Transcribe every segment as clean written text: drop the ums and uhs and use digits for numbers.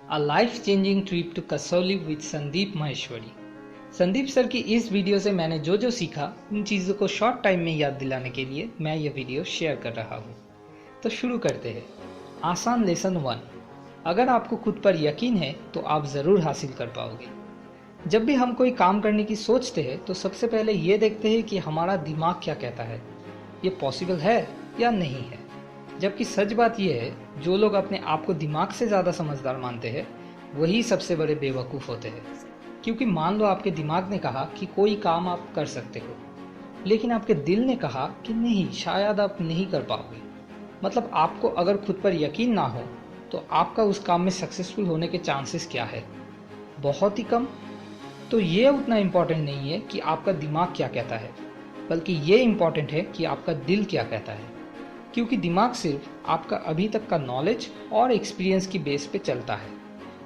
A life-changing trip to Kasauli with Sandeep Maheshwari. Sandeep sir की इस video से मैंने जो जो सीखा उन चीज़ों को शॉर्ट टाइम में याद दिलाने के लिए मैं ये वीडियो शेयर कर रहा हूँ। तो शुरू करते हैं। आसान लेसन 1। अगर आपको खुद पर यकीन है तो आप ज़रूर हासिल कर पाओगे। जब भी हम कोई काम करने की सोचते हैं तो सबसे पहले ये देखते हैं कि हमारा दिमाग क्या कहता है, ये पॉसिबल है या नहीं है। जबकि सच बात यह है, जो लोग अपने आप को दिमाग से ज़्यादा समझदार मानते हैं वही सबसे बड़े बेवकूफ़ होते हैं। क्योंकि मान लो आपके दिमाग ने कहा कि कोई काम आप कर सकते हो, लेकिन आपके दिल ने कहा कि नहीं, शायद आप नहीं कर पाओगे। मतलब आपको अगर खुद पर यकीन ना हो तो आपका उस काम में सक्सेसफुल होने के चांसेस क्या है? बहुत ही कम। तो ये उतना इम्पोर्टेंट नहीं है कि आपका दिमाग क्या कहता है, बल्कि ये इम्पोर्टेंट है कि आपका दिल क्या कहता है। क्योंकि दिमाग सिर्फ आपका अभी तक का नॉलेज और एक्सपीरियंस की बेस पे चलता है,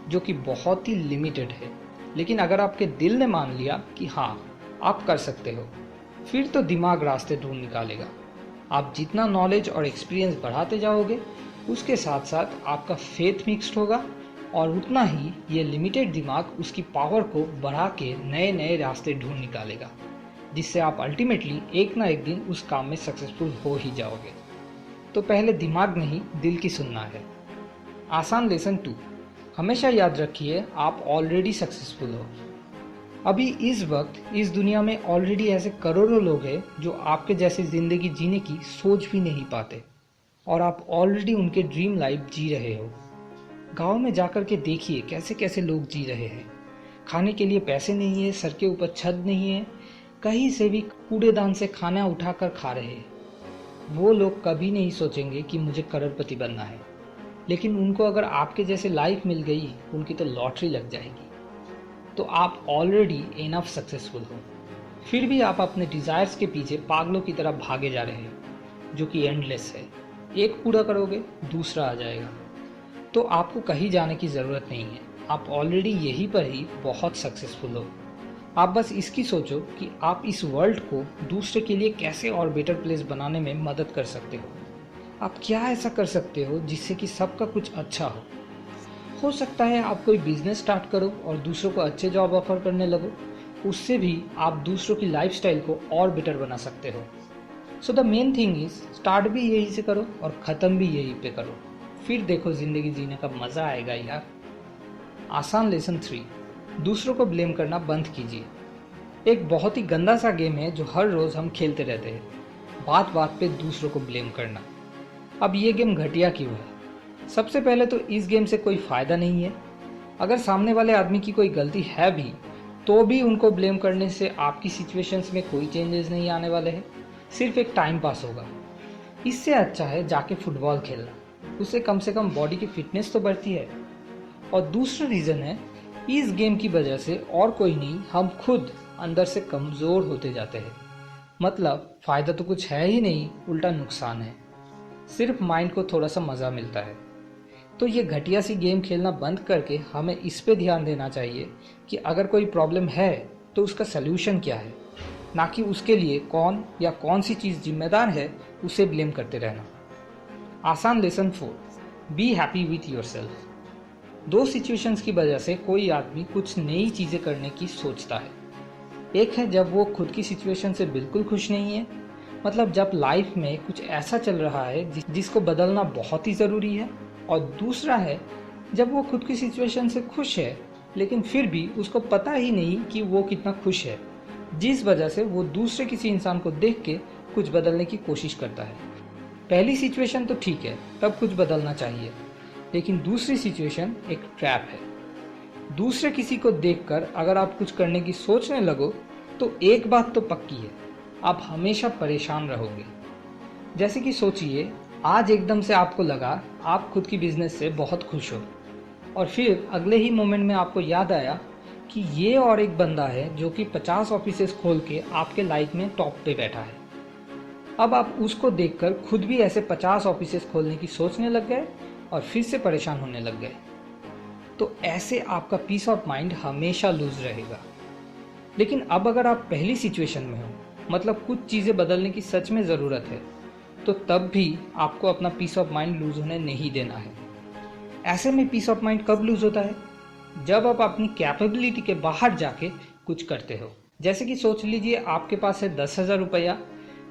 जो कि बहुत ही लिमिटेड है। लेकिन अगर आपके दिल ने मान लिया कि हाँ आप कर सकते हो, फिर तो दिमाग रास्ते ढूंढ निकालेगा। आप जितना नॉलेज और एक्सपीरियंस बढ़ाते जाओगे, उसके साथ साथ आपका फेथ मिक्स्ड होगा और उतना ही ये लिमिटेड दिमाग उसकी पावर को बढ़ा के नए नए रास्ते ढूंढ निकालेगा, जिससे आप अल्टीमेटली एक ना एक दिन उस काम में सक्सेसफुल हो ही जाओगे। तो पहले दिमाग नहीं, दिल की सुनना है। आसान लेसन 2। हमेशा याद रखिए, आप ऑलरेडी सक्सेसफुल हो। अभी इस वक्त इस दुनिया में ऑलरेडी ऐसे करोड़ों लोग हैं जो आपके जैसी ज़िंदगी जीने की सोच भी नहीं पाते, और आप ऑलरेडी उनके ड्रीम लाइफ जी रहे हो। गांव में जाकर के देखिए कैसे कैसे लोग जी रहे हैं। खाने के लिए पैसे नहीं है, सर के ऊपर छत नहीं है, कहीं से भी कूड़ेदान से खाना उठाकर खा रहे हैं। वो लोग कभी नहीं सोचेंगे कि मुझे करोड़पति बनना है, लेकिन उनको अगर आपके जैसे लाइफ मिल गई, उनकी तो लॉटरी लग जाएगी। तो आप ऑलरेडी इनफ सक्सेसफुल हो, फिर भी आप अपने डिज़ायर्स के पीछे पागलों की तरह भागे जा रहे हैं, जो कि एंडलेस है। एक पूरा करोगे दूसरा आ जाएगा। तो आपको कहीं जाने की ज़रूरत नहीं है, आप ऑलरेडी यहीं पर ही बहुत सक्सेसफुल हो। आप बस इसकी सोचो कि आप इस वर्ल्ड को दूसरे के लिए कैसे और बेटर प्लेस बनाने में मदद कर सकते हो। आप क्या ऐसा कर सकते हो जिससे कि सबका कुछ अच्छा हो सकता है आप कोई बिजनेस स्टार्ट करो और दूसरों को अच्छे जॉब ऑफर करने लगो। उससे भी आप दूसरों की लाइफस्टाइल को और बेटर बना सकते हो। So the main thing is, start भी यहीं से करो और ख़त्म भी यहीं पे करो, फिर देखो ज़िंदगी जीने का मज़ा आएगा यार। आसान लेसन 3। दूसरों को ब्लेम करना बंद कीजिए। एक बहुत ही गंदा सा गेम है जो हर रोज़ हम खेलते रहते हैं, बात बात पे दूसरों को ब्लेम करना। अब ये गेम घटिया क्यों है? सबसे पहले तो इस गेम से कोई फ़ायदा नहीं है। अगर सामने वाले आदमी की कोई गलती है भी, तो भी उनको ब्लेम करने से आपकी सिचुएशंस में कोई चेंजेस नहीं आने वाले हैं, सिर्फ एक टाइम पास होगा। इससे अच्छा है जाके फुटबॉल खेलना, उससे कम से कम बॉडी की फिटनेस तो बढ़ती है। और दूसरा रीज़न है, इस गेम की वजह से और कोई नहीं, हम खुद अंदर से कमज़ोर होते जाते हैं। मतलब फ़ायदा तो कुछ है ही नहीं, उल्टा नुकसान है। सिर्फ माइंड को थोड़ा सा मज़ा मिलता है। तो ये घटिया सी गेम खेलना बंद करके हमें इस पे ध्यान देना चाहिए कि अगर कोई प्रॉब्लम है तो उसका सल्यूशन क्या है, ना कि उसके लिए कौन या कौन सी चीज़ जिम्मेदार है उसे ब्लेम करते रहना। आसान lesson 4। Be happy with yourself. दो सिचुएशंस की वजह से कोई आदमी कुछ नई चीज़ें करने की सोचता है। एक है जब वो खुद की सिचुएशन से बिल्कुल खुश नहीं है, मतलब जब लाइफ में कुछ ऐसा चल रहा है जिसको बदलना बहुत ही ज़रूरी है। और दूसरा है जब वो खुद की सिचुएशन से खुश है, लेकिन फिर भी उसको पता ही नहीं कि वो कितना खुश है, जिस वजह से वो दूसरे किसी इंसान को देख के कुछ बदलने की कोशिश करता है। पहली सिचुएशन तो ठीक है, तब कुछ बदलना चाहिए, लेकिन दूसरी सिचुएशन एक ट्रैप है। दूसरे किसी को देखकर अगर आप कुछ करने की सोचने लगो तो एक बात तो पक्की है, आप हमेशा परेशान रहोगे। जैसे कि सोचिए, आज एकदम से आपको लगा आप खुद की बिजनेस से बहुत खुश हो, और फिर अगले ही मोमेंट में आपको याद आया कि ये और एक बंदा है जो कि 50 ऑफिसेस खोल के आपके लाइफ में टॉप पे बैठा है। अब आप उसको देखकर खुद भी ऐसे 50 ऑफिसेस खोलने की सोचने लग गए और फिर से परेशान होने लग गए। तो ऐसे आपका पीस ऑफ माइंड हमेशा लूज रहेगा। लेकिन अब अगर आप पहली सिचुएशन में हो, मतलब कुछ चीज़ें बदलने की सच में ज़रूरत है, तो तब भी आपको अपना पीस ऑफ माइंड लूज होने नहीं देना है। ऐसे में पीस ऑफ माइंड कब लूज होता है? जब आप अपनी कैपेबिलिटी के बाहर जाके कुछ करते हो। जैसे कि सोच लीजिए आपके पास है 10,000 रुपया,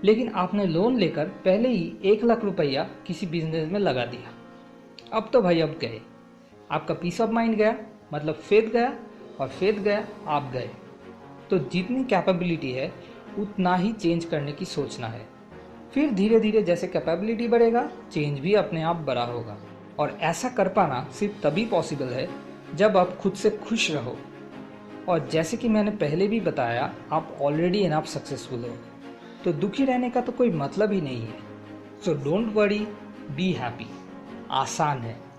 लेकिन आपने लोन लेकर पहले ही 1 लाख रुपया किसी बिजनेस में लगा दिया। अब तो भाई अब गए, आपका पीस ऑफ माइंड गया, मतलब फेथ गया, और फेथ गया आप गए। तो जितनी कैपेबिलिटी है उतना ही चेंज करने की सोचना है। फिर धीरे धीरे जैसे कैपेबिलिटी बढ़ेगा, चेंज भी अपने आप बड़ा होगा। और ऐसा कर पाना सिर्फ तभी पॉसिबल है जब आप खुद से खुश रहो। और जैसे कि मैंने पहले भी बताया, आप ऑलरेडी इनफ सक्सेसफुल हो, तो दुखी रहने का तो कोई मतलब ही नहीं है। So don't worry, be happy. आसान है।